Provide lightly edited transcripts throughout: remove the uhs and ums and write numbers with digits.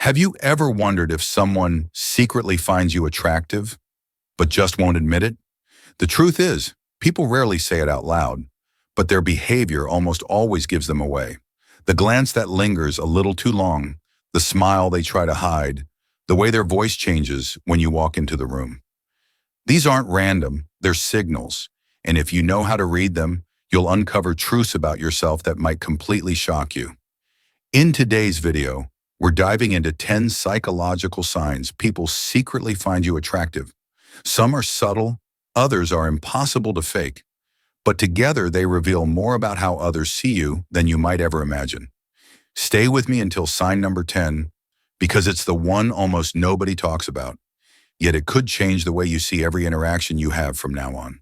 Have you ever wondered if someone secretly finds you attractive, but just won't admit it? The truth is, people rarely say it out loud, but their behavior almost always gives them away. The glance that lingers a little too long, the smile they try to hide, the way their voice changes when you walk into the room. These aren't random, they're signals, and if you know how to read them, you'll uncover truths about yourself that might completely shock you. In today's video, we're diving into 10 psychological signs people secretly find you attractive. Some are subtle, others are impossible to fake, but together they reveal more about how others see you than you might ever imagine. Stay with me until sign number 10, because it's the one almost nobody talks about, yet it could change the way you see every interaction you have from now on.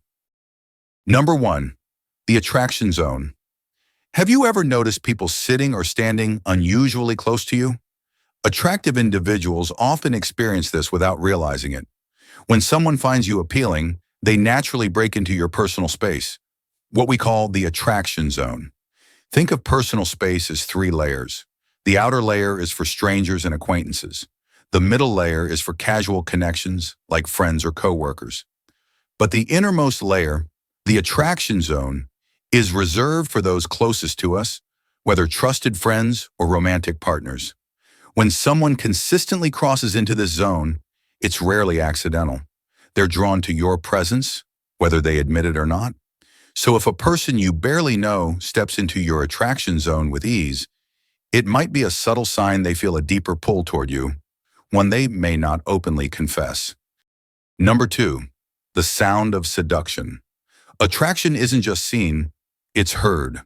Number 1, the attraction zone. Have you ever noticed people sitting or standing unusually close to you? Attractive individuals often experience this without realizing it. When someone finds you appealing, they naturally break into your personal space, what we call the attraction zone. Think of personal space as 3 layers. The outer layer is for strangers and acquaintances. The middle layer is for casual connections, like friends or coworkers. But the innermost layer, the attraction zone, is reserved for those closest to us, whether trusted friends or romantic partners. When someone consistently crosses into this zone, it's rarely accidental. They're drawn to your presence, whether they admit it or not. So if a person you barely know steps into your attraction zone with ease, it might be a subtle sign they feel a deeper pull toward you, one they may not openly confess. Number 2, the sound of seduction. Attraction isn't just seen, it's heard.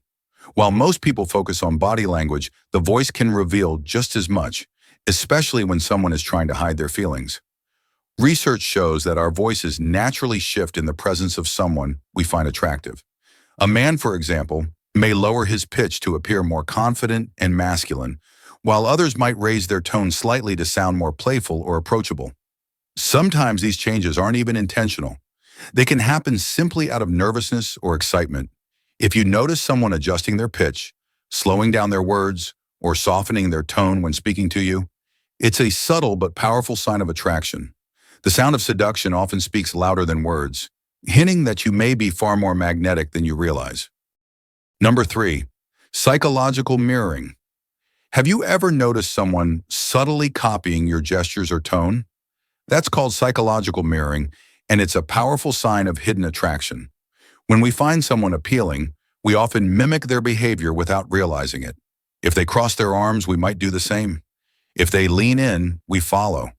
While most people focus on body language, the voice can reveal just as much, especially when someone is trying to hide their feelings. Research shows that our voices naturally shift in the presence of someone we find attractive. A man, for example, may lower his pitch to appear more confident and masculine, while others might raise their tone slightly to sound more playful or approachable. Sometimes these changes aren't even intentional. They can happen simply out of nervousness or excitement. If you notice someone adjusting their pitch, slowing down their words, or softening their tone when speaking to you, it's a subtle but powerful sign of attraction. The sound of seduction often speaks louder than words, hinting that you may be far more magnetic than you realize. Number 3, psychological mirroring. Have you ever noticed someone subtly copying your gestures or tone? That's called psychological mirroring, and it's a powerful sign of hidden attraction. When we find someone appealing, we often mimic their behavior without realizing it. If they cross their arms, we might do the same. If they lean in, we follow.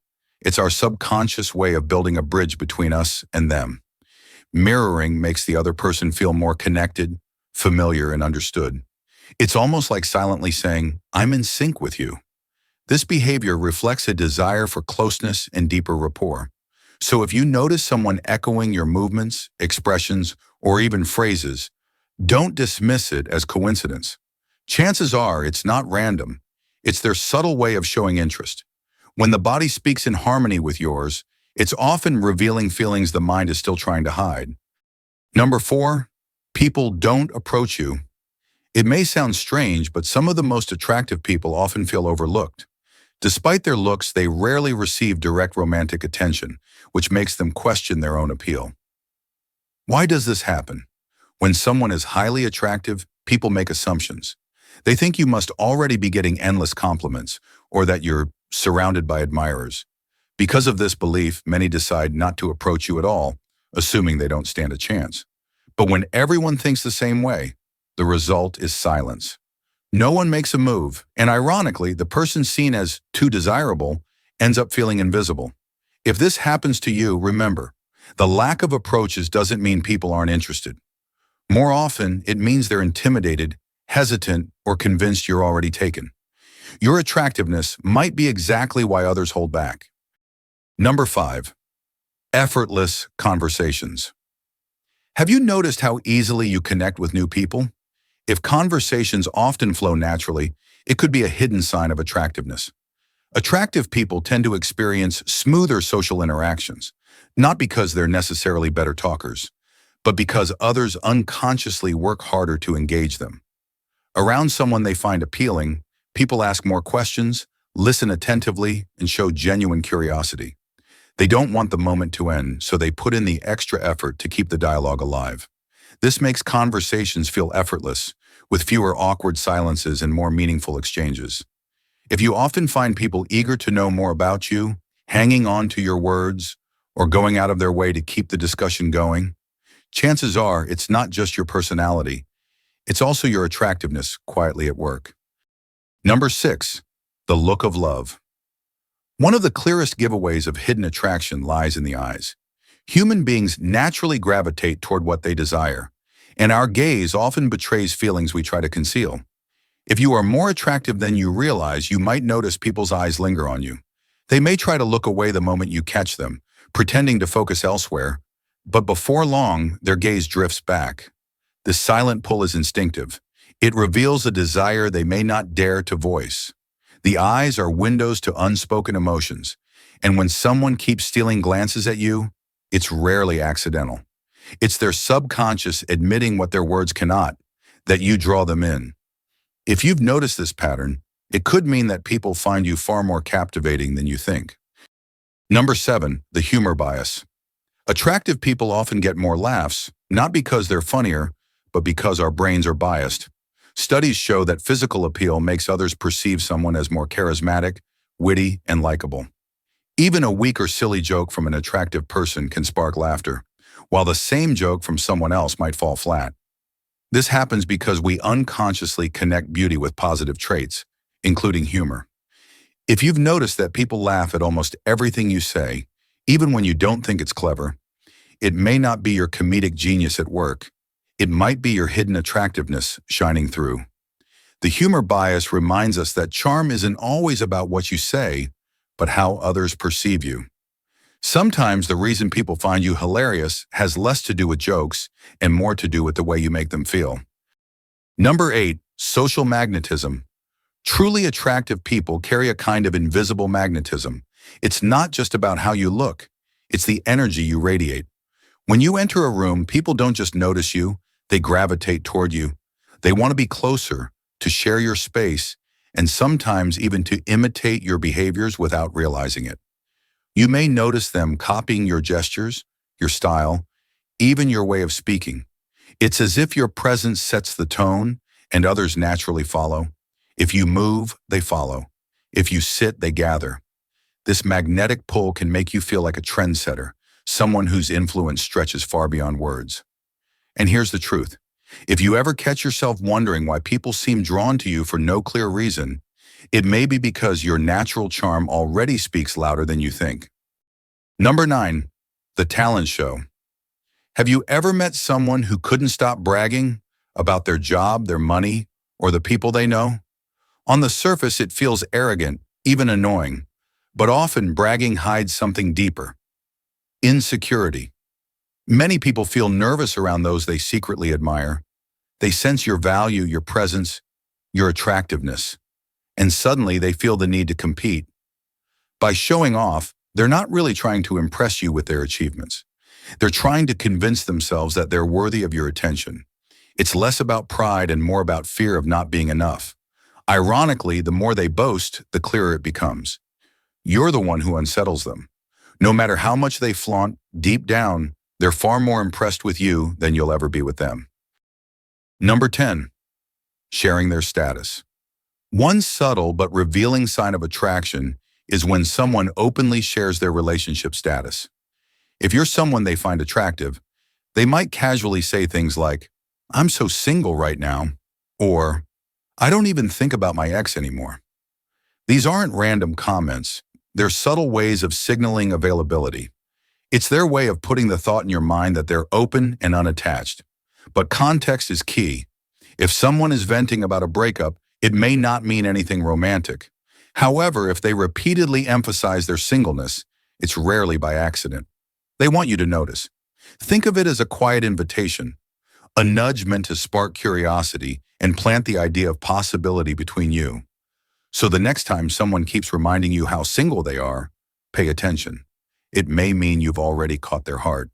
It's our subconscious way of building a bridge between us and them. Mirroring makes the other person feel more connected, familiar, and understood. It's almost like silently saying, "I'm in sync with you." This behavior reflects a desire for closeness and deeper rapport. So if you notice someone echoing your movements, expressions, or even phrases, don't dismiss it as coincidence. Chances are it's not random. It's their subtle way of showing interest. When the body speaks in harmony with yours, it's often revealing feelings the mind is still trying to hide. Number 4, people don't approach you. It may sound strange, but some of the most attractive people often feel overlooked. Despite their looks, they rarely receive direct romantic attention, which makes them question their own appeal. Why does this happen? When someone is highly attractive, people make assumptions. They think you must already be getting endless compliments, or that you're surrounded by admirers. Because of this belief, many decide not to approach you at all, assuming they don't stand a chance. But when everyone thinks the same way, the result is silence. No one makes a move, and ironically, the person seen as too desirable ends up feeling invisible. If this happens to you, remember, the lack of approaches doesn't mean people aren't interested. More often, it means they're intimidated, hesitant, or convinced you're already taken. Your attractiveness might be exactly why others hold back. Number 5, effortless conversations. Have you noticed how easily you connect with new people? If conversations often flow naturally, it could be a hidden sign of attractiveness. Attractive people tend to experience smoother social interactions, not because they're necessarily better talkers, but because others unconsciously work harder to engage them. Around someone they find appealing, people ask more questions, listen attentively, and show genuine curiosity. They don't want the moment to end, so they put in the extra effort to keep the dialogue alive. This makes conversations feel effortless, with fewer awkward silences and more meaningful exchanges. If you often find people eager to know more about you, hanging on to your words, or going out of their way to keep the discussion going, chances are it's not just your personality, it's also your attractiveness quietly at work. Number 6, the look of love. One of the clearest giveaways of hidden attraction lies in the eyes. Human beings naturally gravitate toward what they desire, and our gaze often betrays feelings we try to conceal. If you are more attractive than you realize, you might notice people's eyes linger on you. They may try to look away the moment you catch them, pretending to focus elsewhere, but before long, their gaze drifts back. This silent pull is instinctive. It reveals a desire they may not dare to voice. The eyes are windows to unspoken emotions, and when someone keeps stealing glances at you, it's rarely accidental. It's their subconscious admitting what their words cannot, that you draw them in. If you've noticed this pattern, it could mean that people find you far more captivating than you think. Number 7, the humor bias. Attractive people often get more laughs, not because they're funnier, but because our brains are biased. Studies show that physical appeal makes others perceive someone as more charismatic, witty, and likable. Even a weak or silly joke from an attractive person can spark laughter, while the same joke from someone else might fall flat. This happens because we unconsciously connect beauty with positive traits, including humor. If you've noticed that people laugh at almost everything you say, even when you don't think it's clever, it may not be your comedic genius at work. It might be your hidden attractiveness shining through. The humor bias reminds us that charm isn't always about what you say, but how others perceive you. Sometimes the reason people find you hilarious has less to do with jokes and more to do with the way you make them feel. Number 8, social magnetism. Truly attractive people carry a kind of invisible magnetism. It's not just about how you look, it's the energy you radiate. When you enter a room, people don't just notice you, they gravitate toward you. They want to be closer, to share your space, and sometimes even to imitate your behaviors without realizing it. You may notice them copying your gestures, your style, even your way of speaking. It's as if your presence sets the tone and others naturally follow. If you move, they follow. If you sit, they gather. This magnetic pull can make you feel like a trendsetter, someone whose influence stretches far beyond words. And here's the truth. If you ever catch yourself wondering why people seem drawn to you for no clear reason, it may be because your natural charm already speaks louder than you think. Number 9, the talent show. Have you ever met someone who couldn't stop bragging about their job, their money, or the people they know? On the surface, it feels arrogant, even annoying, but often bragging hides something deeper. Insecurity. Many people feel nervous around those they secretly admire. They sense your value, your presence, your attractiveness, and suddenly they feel the need to compete. By showing off, they're not really trying to impress you with their achievements. They're trying to convince themselves that they're worthy of your attention. It's less about pride and more about fear of not being enough. Ironically, the more they boast, the clearer it becomes. You're the one who unsettles them. No matter how much they flaunt, deep down, they're far more impressed with you than you'll ever be with them. Number 10, sharing their status. One subtle but revealing sign of attraction is when someone openly shares their relationship status. If you're someone they find attractive, they might casually say things like, "I'm so single right now," or "I don't even think about my ex anymore." These aren't random comments. They're subtle ways of signaling availability. It's their way of putting the thought in your mind that they're open and unattached. But context is key. If someone is venting about a breakup, it may not mean anything romantic. However, if they repeatedly emphasize their singleness, it's rarely by accident. They want you to notice. Think of it as a quiet invitation, a nudge meant to spark curiosity and plant the idea of possibility between you. So the next time someone keeps reminding you how single they are, pay attention. It may mean you've already caught their heart.